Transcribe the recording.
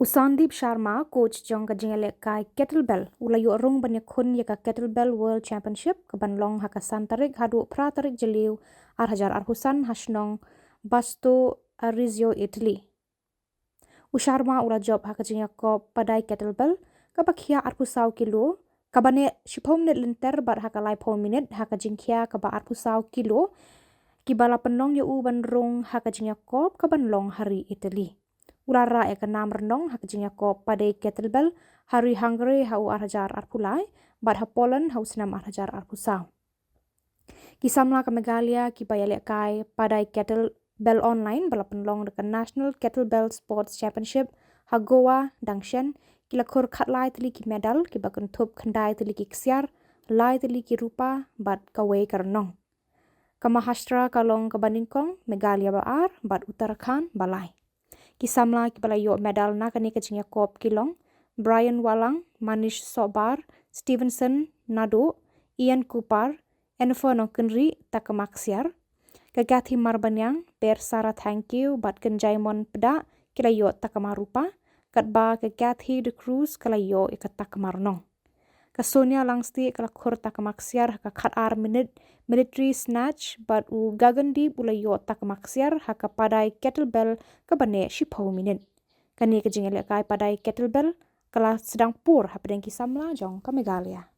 Usandip Sharma, coach jong ka jingale kai Kettlebell, ulayo Rung Iakhun ya ka Kettlebell World Championship ke banlong hakasan tarik hadu pra tarik jeliu arhajar arhusan hasnong basto arizio Italy. Usharma ula job hakajinya ko padai Kettlebell ka bakhia arpusau kilo kabane 10 minit lenter bar hakalai 4 minit hakajingkhia ka ba arpusau kilo kibala penong yu ban Rung hakajinya ko ka banlong hari Italy. Ulara eka nam renong hakajinya ko padai Kettlebell hari Hungary hau arhajar arpulai bad ha Poland hau senam arhajar arpusau. Ki Samla ka Meghalaya ki bayale kai padai Kettlebell online bala penlong dekat National Kettlebell Sports Championship ha Goa dangshen kila khur khatlai tili ki medal ki bakun thup khandai tili ki ksiar lai tili ki rupa bad kawai karnong. Ka Mahastra kalong ka Baningkong Meghalaya baar bad Uttarakhand balai. Ki Samla ki balayo medal na kani kajinya kop kilong Brian Walang, Manish Sobar, Stevenson Nado, Ian Kupar, Enfono Kenri takamaksiar. Kagathi Marbanyang, Per Sara thank you, bat Kenjaimon Peda, kilayo takamarupa, katba kagathi de Cruz kalayo ikatakamarnong. Kasonia langsti kalakur takamaksiar haka khat ar minute military snatch bat u gagandi bulayo takamaksiar haka padai Kettlebell kabane 10 minit. Kani kajingale kai padai Kettlebell kala sedang pur hapadeng ki Samla jong ka Meghalaya.